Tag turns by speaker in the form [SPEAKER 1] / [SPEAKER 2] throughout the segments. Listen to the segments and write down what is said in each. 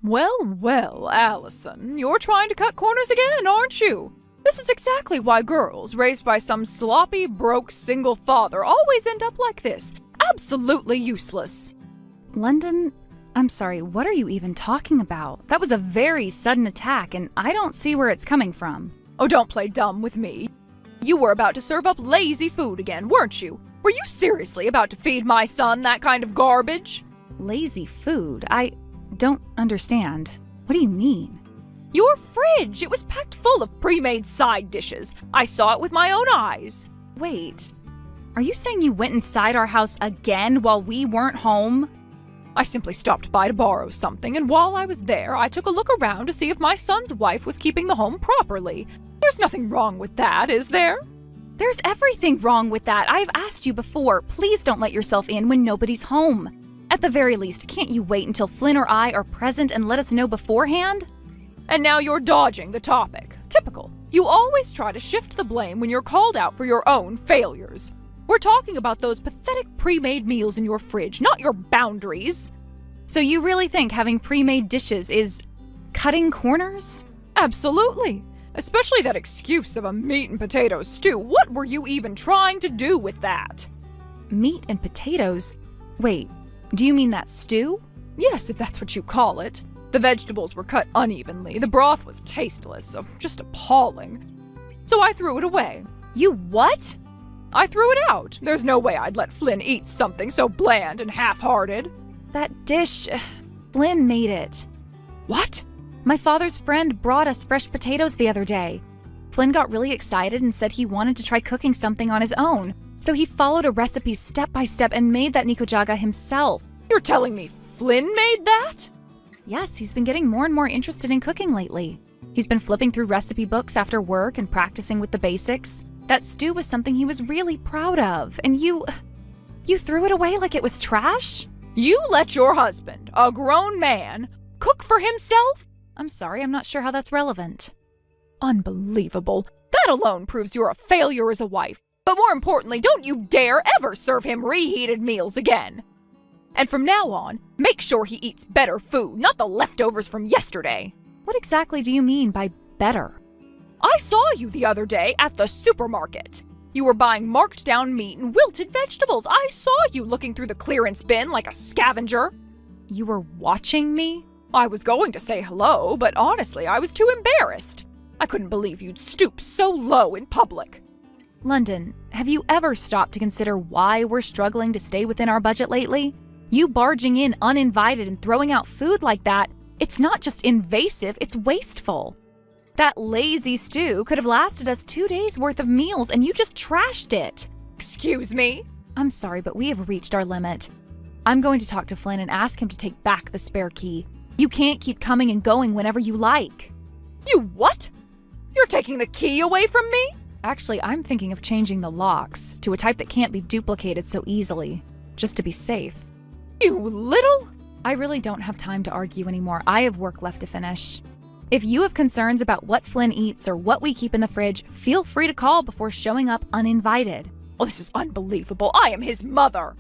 [SPEAKER 1] Well, well, Allison, you're trying to cut corners again, aren't you? This is exactly why girls raised by some sloppy, broke single father always end up like this. Absolutely useless.
[SPEAKER 2] London, I'm sorry, what are you even talking about? That was a very sudden attack, and I don't see where it's coming from.
[SPEAKER 1] Oh, don't play dumb with me. You were about to serve up lazy food again, weren't you? Were you seriously about to feed my son that kind of garbage?
[SPEAKER 2] Lazy food? I don't understand. What do you mean?
[SPEAKER 1] Your fridge! It was packed full of pre-made side dishes. I saw it with my own eyes.
[SPEAKER 2] Wait, are you saying you went inside our house again while we weren't home?
[SPEAKER 1] I simply stopped by to borrow something, and while I was there, I took a look around to see if my son's wife was keeping the home properly. There's nothing wrong with that, is there?
[SPEAKER 2] There's everything wrong with that. I've asked you before. Please don't let yourself in when nobody's home. At the very least, can't you wait until Flynn or I are present and let us know beforehand?
[SPEAKER 1] And now you're dodging the topic. Typical. You always try to shift the blame when you're called out for your own failures. We're talking about those pathetic pre-made meals in your fridge, not your boundaries.
[SPEAKER 2] So you really think having pre-made dishes is cutting corners?
[SPEAKER 1] Absolutely. Especially that excuse of a meat and potatoes stew. What were you even trying to do with that?
[SPEAKER 2] Meat and potatoes? Wait, do you mean that stew?
[SPEAKER 1] Yes, if that's what you call it. The vegetables were cut unevenly, the broth was tasteless, so just appalling. So I threw it away.
[SPEAKER 2] You what?
[SPEAKER 1] I threw it out. There's no way I'd let Flynn eat something so bland and half-hearted.
[SPEAKER 2] That dish, Flynn made it.
[SPEAKER 1] What?
[SPEAKER 2] My father's friend brought us fresh potatoes the other day. Flynn got really excited and said he wanted to try cooking something on his own. So he followed a recipe step by step and made that nikujaga himself.
[SPEAKER 1] You're telling me Flynn made that?
[SPEAKER 2] Yes, he's been getting more and more interested in cooking lately. He's been flipping through recipe books after work and practicing with the basics. That stew was something he was really proud of, and you threw it away like it was trash?
[SPEAKER 1] You let your husband, a grown man, cook for himself?
[SPEAKER 2] I'm sorry, I'm not sure how that's relevant.
[SPEAKER 1] Unbelievable. That alone proves you're a failure as a wife. But more importantly, don't you dare ever serve him reheated meals again. And from now on, make sure he eats better food, not the leftovers from yesterday.
[SPEAKER 2] What exactly do you mean by better?
[SPEAKER 1] I saw you the other day at the supermarket. You were buying marked down meat and wilted vegetables. I saw you looking through the clearance bin like a scavenger.
[SPEAKER 2] You were watching me?
[SPEAKER 1] I was going to say hello, but honestly, I was too embarrassed. I couldn't believe you'd stoop so low in public.
[SPEAKER 2] London, have you ever stopped to consider why we're struggling to stay within our budget lately? You barging in uninvited and throwing out food like that, it's not just invasive, it's wasteful. That lazy stew could have lasted us 2 days' worth of meals and you just trashed it.
[SPEAKER 1] Excuse me?
[SPEAKER 2] I'm sorry, but we have reached our limit. I'm going to talk to Flynn and ask him to take back the spare key. You can't keep coming and going whenever you like.
[SPEAKER 1] You what? You're taking the key away from me?
[SPEAKER 2] Actually, I'm thinking of changing the locks to a type that can't be duplicated so easily, just to be safe.
[SPEAKER 1] You little…
[SPEAKER 2] I really don't have time to argue anymore. I have work left to finish. If you have concerns about what Flynn eats or what we keep in the fridge, feel free to call before showing up uninvited.
[SPEAKER 1] Well, this is unbelievable. I am his mother.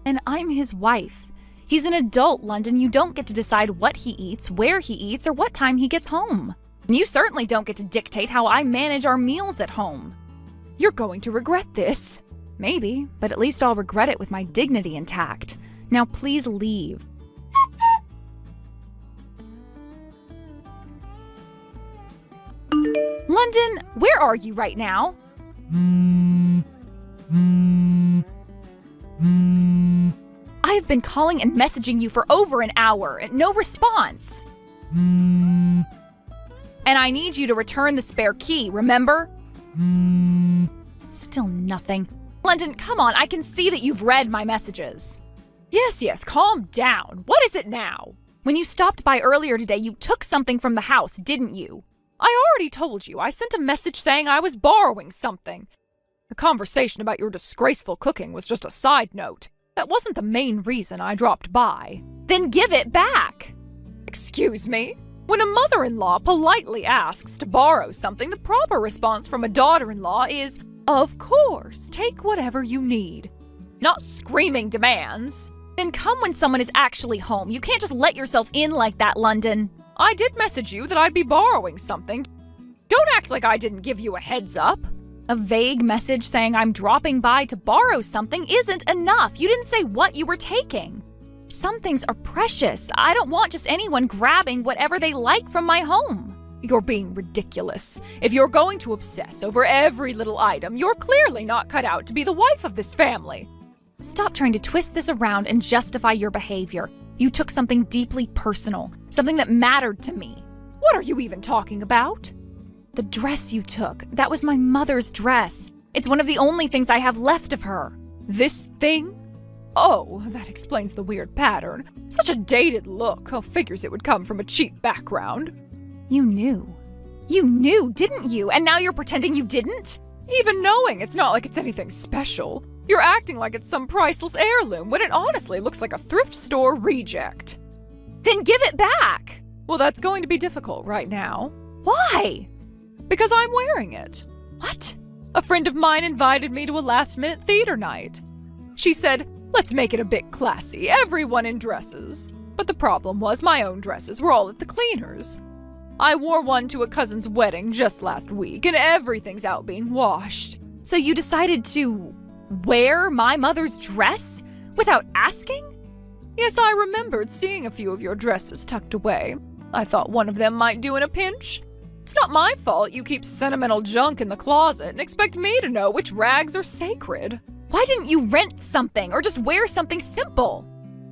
[SPEAKER 2] And I'm his wife. He's an adult, London. You don't get to decide what he eats, where he eats, or what time he gets home. And you certainly don't get to dictate how I manage our meals at home.
[SPEAKER 1] You're going to regret this.
[SPEAKER 2] Maybe, but at least I'll regret it with my dignity intact. Now please leave. London, where are you right now? I have been calling and messaging you for over an hour and no response. And I need you to return the spare key, remember? Still nothing. London, come on, I can see that you've read my messages.
[SPEAKER 1] Yes, calm down. What is it now?
[SPEAKER 2] When you stopped by earlier today, you took something from the house, didn't you?
[SPEAKER 1] I already told you. I sent a message saying I was borrowing something. The conversation about your disgraceful cooking was just a side note. That wasn't the main reason I dropped by.
[SPEAKER 2] Then give it back.
[SPEAKER 1] Excuse me? When a mother-in-law politely asks to borrow something, the proper response from a daughter-in-law is, of course, take whatever you need. Not screaming demands.
[SPEAKER 2] Then come when someone is actually home. You can't just let yourself in like that, London.
[SPEAKER 1] I did message you that I'd be borrowing something. Don't act like I didn't give you a heads up.
[SPEAKER 2] A vague message saying I'm dropping by to borrow something isn't enough. You didn't say what you were taking. Some things are precious. I don't want just anyone grabbing whatever they like from my home.
[SPEAKER 1] You're being ridiculous. If you're going to obsess over every little item, you're clearly not cut out to be the wife of this family.
[SPEAKER 2] Stop trying to twist this around and justify your behavior. You took something deeply personal, something that mattered to me.
[SPEAKER 1] What are you even talking about?
[SPEAKER 2] The dress you took. That was my mother's dress. It's one of the only things I have left of her.
[SPEAKER 1] This thing? Oh, that explains the weird pattern. Such a dated look. Oh, figures it would come from a cheap background.
[SPEAKER 2] You knew. You knew, didn't you? And now you're pretending you didn't?
[SPEAKER 1] Even knowing it's not like it's anything special. You're acting like it's some priceless heirloom when it honestly looks like a thrift store reject.
[SPEAKER 2] Then give it back.
[SPEAKER 1] Well, that's going to be difficult right now.
[SPEAKER 2] Why?
[SPEAKER 1] Because I'm wearing it.
[SPEAKER 2] What?
[SPEAKER 1] A friend of mine invited me to a last-minute theater night. She said, let's make it a bit classy, everyone in dresses. But the problem was my own dresses were all at the cleaners. I wore one to a cousin's wedding just last week, and everything's out being washed.
[SPEAKER 2] So you decided to wear my mother's dress without asking?
[SPEAKER 1] Yes, I remembered seeing a few of your dresses tucked away. I thought one of them might do in a pinch. It's not my fault you keep sentimental junk in the closet and expect me to know which rags are sacred.
[SPEAKER 2] Why didn't you rent something or just wear something simple?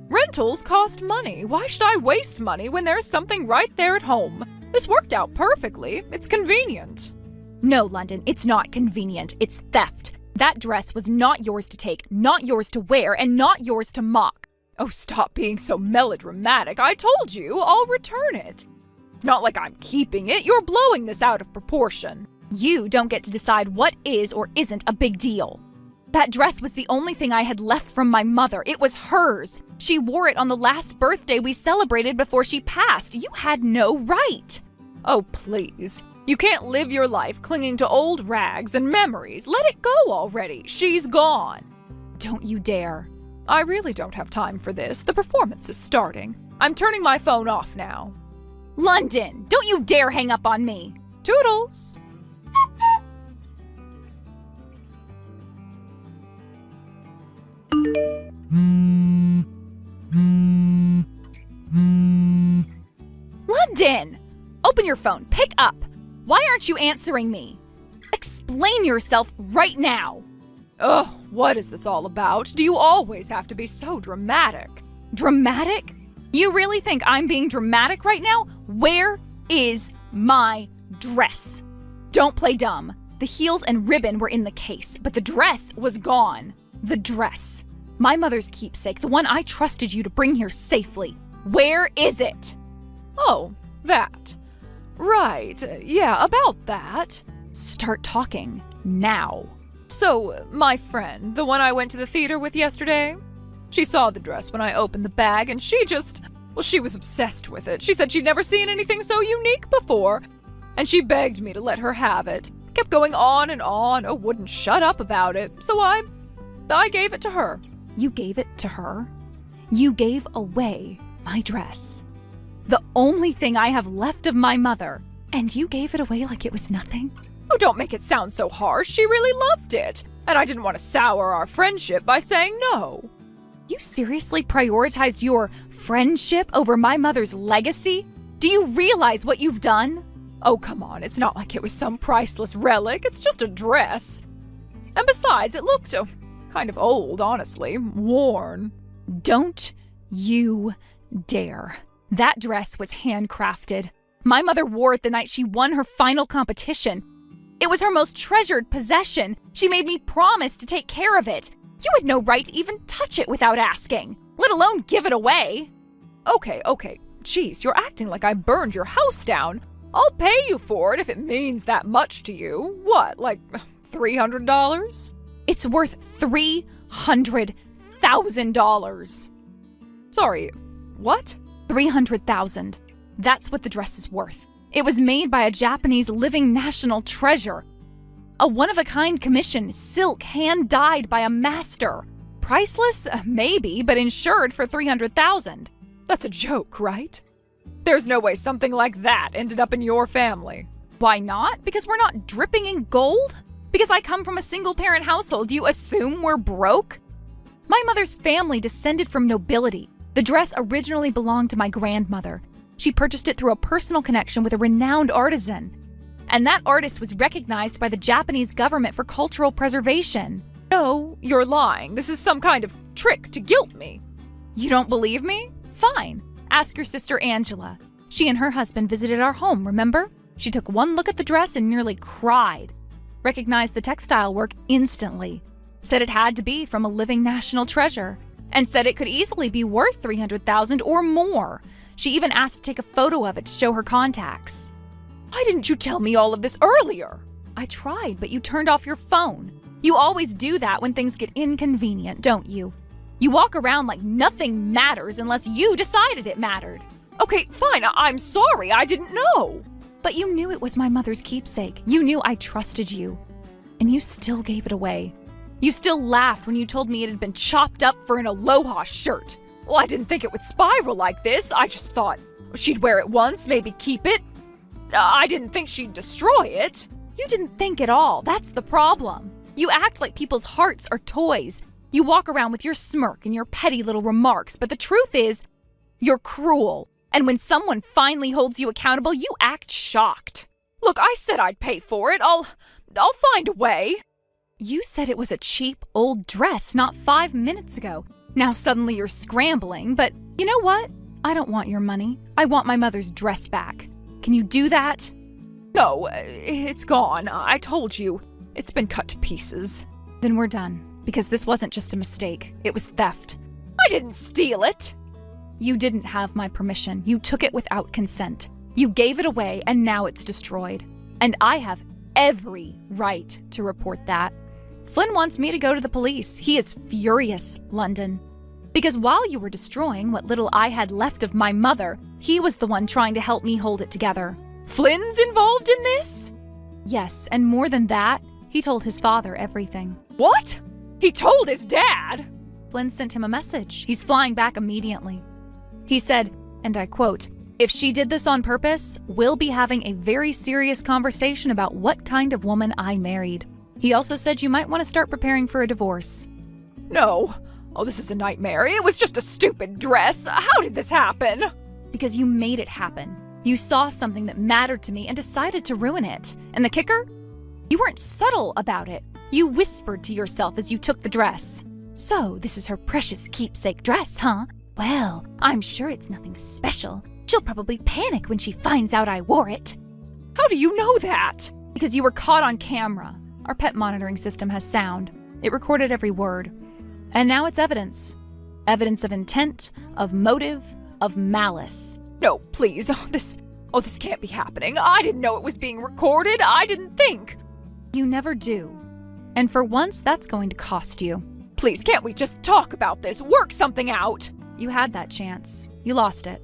[SPEAKER 1] Rentals cost money. Why should I waste money when there's something right there at home? This worked out perfectly. It's convenient.
[SPEAKER 2] No, London, it's not convenient. It's theft. That dress was not yours to take, not yours to wear, and not yours to mock.
[SPEAKER 1] Oh, stop being so melodramatic. I told you, I'll return it. It's not like I'm keeping it. You're blowing this out of proportion.
[SPEAKER 2] You don't get to decide what is or isn't a big deal. That dress was the only thing I had left from my mother. It was hers. She wore it on the last birthday we celebrated before she passed. You had no right.
[SPEAKER 1] Oh, please. You can't live your life clinging to old rags and memories. Let it go already. She's gone.
[SPEAKER 2] Don't you dare.
[SPEAKER 1] I really don't have time for this. The performance is starting. I'm turning my phone off now.
[SPEAKER 2] London, don't you dare hang up on me.
[SPEAKER 1] Toodles.
[SPEAKER 2] London! Open your phone. Pick up. Why aren't you answering me? Explain yourself right now.
[SPEAKER 1] Ugh, what is this all about? Do you always have to be so dramatic?
[SPEAKER 2] Dramatic? You really think I'm being dramatic right now? Where is my dress? Don't play dumb. The heels and ribbon were in the case, but the dress was gone. The dress. My mother's keepsake, the one I trusted you to bring here safely. Where is it?
[SPEAKER 1] Oh, that. Right, yeah, about that.
[SPEAKER 2] Start talking now.
[SPEAKER 1] So, my friend, the one I went to the theater with yesterday, she saw the dress when I opened the bag and she was obsessed with it. She said she'd never seen anything so unique before, and she begged me to let her have it. Kept going on and on, wouldn't shut up about it, so I gave it to her.
[SPEAKER 2] You gave it to her? You gave away my dress. The only thing I have left of my mother, and you gave it away like it was nothing?
[SPEAKER 1] Oh, don't make it sound so harsh. She really loved it, and I didn't want to sour our friendship by saying no.
[SPEAKER 2] You seriously prioritized your friendship over my mother's legacy? Do you realize what you've done?
[SPEAKER 1] Oh, come on. It's not like it was some priceless relic. It's just a dress. And besides, it looked kind of old, honestly. Worn.
[SPEAKER 2] Don't you dare. That dress was handcrafted. My mother wore it the night she won her final competition. It was her most treasured possession. She made me promise to take care of it. You had no right to even touch it without asking, let alone give it away.
[SPEAKER 1] Okay. Jeez, you're acting like I burned your house down. I'll pay you for it if it means that much to you. What, like $300?
[SPEAKER 2] It's worth $300,000.
[SPEAKER 1] Sorry, what?
[SPEAKER 2] $300,000. That's what the dress is worth. It was made by a Japanese living national treasure. A one-of-a-kind commission, silk, hand-dyed by a master. Priceless? Maybe, but insured for $300,000.
[SPEAKER 1] That's a joke, right? There's no way something like that ended up in your family.
[SPEAKER 2] Why not? Because we're not dripping in gold? Because I come from a single-parent household, you assume we're broke? My mother's family descended from nobility. The dress originally belonged to my grandmother. She purchased it through a personal connection with a renowned artisan. And that artist was recognized by the Japanese government for cultural preservation.
[SPEAKER 1] No, you're lying. This is some kind of trick to guilt me.
[SPEAKER 2] You don't believe me? Fine. Ask your sister Angela. She and her husband visited our home, remember? She took one look at the dress and nearly cried. Recognized the textile work instantly. Said it had to be from a living national treasure. And said it could easily be worth $300,000 or more. She even asked to take a photo of it to show her contacts.
[SPEAKER 1] Why didn't you tell me all of this earlier?
[SPEAKER 2] I tried, but you turned off your phone. You always do that when things get inconvenient, don't you? You walk around like nothing matters unless you decided it mattered.
[SPEAKER 1] Okay, fine, I'm sorry, I didn't know.
[SPEAKER 2] But you knew it was my mother's keepsake. You knew I trusted you. And you still gave it away. You still laughed when you told me it had been chopped up for an Aloha shirt.
[SPEAKER 1] Well, I didn't think it would spiral like this. I just thought she'd wear it once, maybe keep it. I didn't think she'd destroy it.
[SPEAKER 2] You didn't think at all. That's the problem. You act like people's hearts are toys. You walk around with your smirk and your petty little remarks, but the truth is, you're cruel. And when someone finally holds you accountable, you act shocked.
[SPEAKER 1] Look, I said I'd pay for it. I'll find a way.
[SPEAKER 2] You said it was a cheap old dress not 5 minutes ago. Now suddenly you're scrambling, but you know what? I don't want your money. I want my mother's dress back. Can you do that?
[SPEAKER 1] No, it's gone. I told you. It's been cut to pieces.
[SPEAKER 2] Then we're done, because this wasn't just a mistake. It was theft.
[SPEAKER 1] I didn't steal it.
[SPEAKER 2] You didn't have my permission. You took it without consent. You gave it away, and now it's destroyed. And I have every right to report that. Flynn wants me to go to the police. He is furious, London. Because while you were destroying what little I had left of my mother, he was the one trying to help me hold it together.
[SPEAKER 1] Flynn's involved in this?
[SPEAKER 2] Yes, and more than that, he told his father everything.
[SPEAKER 1] What? He told his dad?
[SPEAKER 2] Flynn sent him a message. He's flying back immediately. He said, and I quote, "If she did this on purpose, we'll be having a very serious conversation about what kind of woman I married." He also said you might want to start preparing for a divorce.
[SPEAKER 1] No. Oh, this is a nightmare. It was just a stupid dress. How did this happen?
[SPEAKER 2] Because you made it happen. You saw something that mattered to me and decided to ruin it. And the kicker? You weren't subtle about it. You whispered to yourself as you took the dress. So, this is her precious keepsake dress, huh? Well, I'm sure it's nothing special. She'll probably panic when she finds out I wore it.
[SPEAKER 1] How do you know that?
[SPEAKER 2] Because you were caught on camera. Our pet monitoring system has sound. It recorded every word. And now it's evidence. Evidence of intent, of motive, of malice.
[SPEAKER 1] No, please. This can't be happening. I didn't know it was being recorded. I didn't think.
[SPEAKER 2] You never do. And for once, that's going to cost you.
[SPEAKER 1] Please, can't we just talk about this? Work something out.
[SPEAKER 2] You had that chance. You lost it.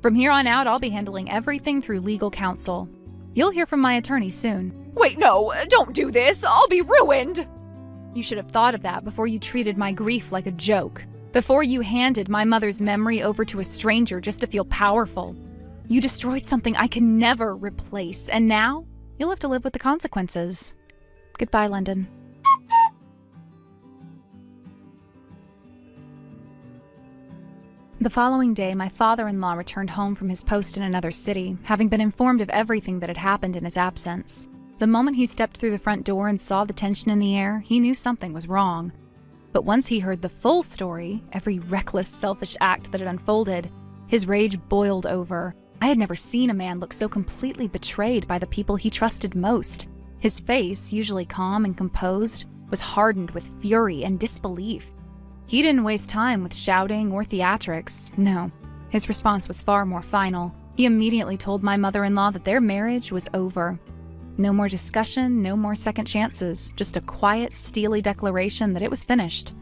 [SPEAKER 2] From here on out, I'll be handling everything through legal counsel. You'll hear from my attorney soon.
[SPEAKER 1] Wait, no, don't do this. I'll be ruined.
[SPEAKER 2] You should have thought of that before you treated my grief like a joke. Before you handed my mother's memory over to a stranger just to feel powerful. You destroyed something I can never replace, and now you'll have to live with the consequences. Goodbye, London. The following day, my father-in-law returned home from his post in another city, having been informed of everything that had happened in his absence. The moment he stepped through the front door and saw the tension in the air, he knew something was wrong. But once he heard the full story, every reckless, selfish act that had unfolded, his rage boiled over. I had never seen a man look so completely betrayed by the people he trusted most. His face, usually calm and composed, was hardened with fury and disbelief. He didn't waste time with shouting or theatrics. No, his response was far more final. He immediately told my mother-in-law that their marriage was over. No more discussion, no more second chances, just a quiet, steely declaration that it was finished.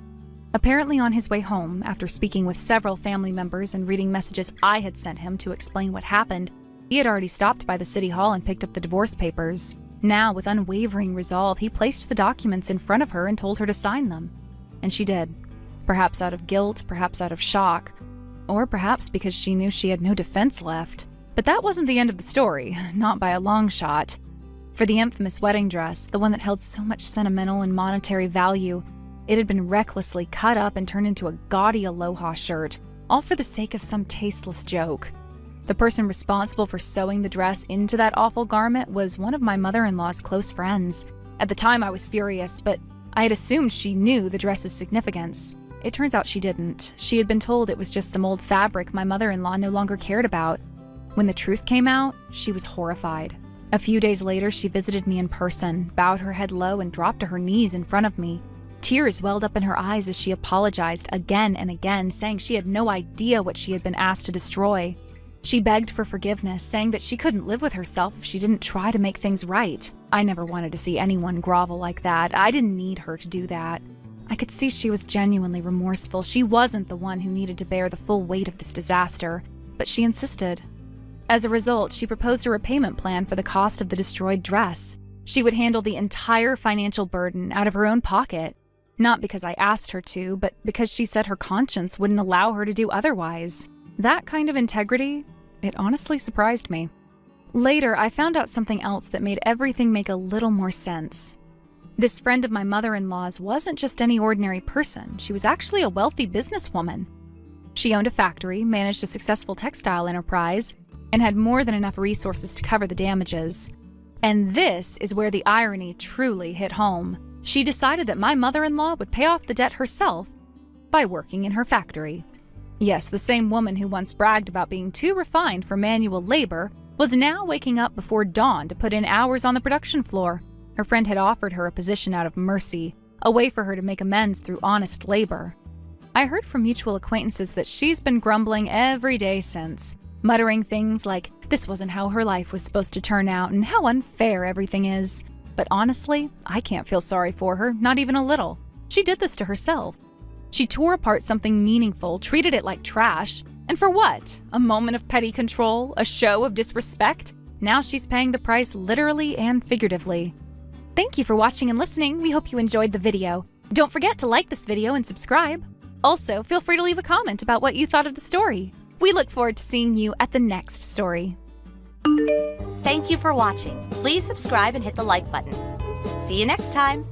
[SPEAKER 2] Apparently on his way home, after speaking with several family members and reading messages I had sent him to explain what happened, he had already stopped by the city hall and picked up the divorce papers. Now, with unwavering resolve, he placed the documents in front of her and told her to sign them. And she did. Perhaps out of guilt, perhaps out of shock. Or perhaps because she knew she had no defense left. But that wasn't the end of the story, not by a long shot. For the infamous wedding dress, the one that held so much sentimental and monetary value, it had been recklessly cut up and turned into a gaudy aloha shirt, all for the sake of some tasteless joke. The person responsible for sewing the dress into that awful garment was one of my mother-in-law's close friends. At the time, I was furious, but I had assumed she knew the dress's significance. It turns out she didn't. She had been told it was just some old fabric my mother-in-law no longer cared about. When the truth came out, she was horrified. A few days later, she visited me in person, bowed her head low, and dropped to her knees in front of me. Tears welled up in her eyes as she apologized again and again, saying she had no idea what she had been asked to destroy. She begged for forgiveness, saying that she couldn't live with herself if she didn't try to make things right. I never wanted to see anyone grovel like that. I didn't need her to do that. I could see she was genuinely remorseful. She wasn't the one who needed to bear the full weight of this disaster, but she insisted. As a result, she proposed a repayment plan for the cost of the destroyed dress. She would handle the entire financial burden out of her own pocket. Not because I asked her to, but because she said her conscience wouldn't allow her to do otherwise. That kind of integrity, it honestly surprised me. Later, I found out something else that made everything make a little more sense. This friend of my mother-in-law's wasn't just any ordinary person. She was actually a wealthy businesswoman. She owned a factory, managed a successful textile enterprise, and had more than enough resources to cover the damages. And this is where the irony truly hit home. She decided that my mother-in-law would pay off the debt herself by working in her factory. Yes, the same woman who once bragged about being too refined for manual labor was now waking up before dawn to put in hours on the production floor. Her friend had offered her a position out of mercy, a way for her to make amends through honest labor. I heard from mutual acquaintances that she's been grumbling every day since, muttering things like this wasn't how her life was supposed to turn out and how unfair everything is. But honestly, I can't feel sorry for her, not even a little. She did this to herself. She tore apart something meaningful, treated it like trash, and for what? A moment of petty control? A show of disrespect? Now she's paying the price literally and figuratively. Thank you for watching and listening. We hope you enjoyed the video. Don't forget to like this video and subscribe. Also, feel free to leave a comment about what you thought of the story. We look forward to seeing you at the next story.
[SPEAKER 3] Thank you for watching. Please subscribe and hit the like button. See you next time.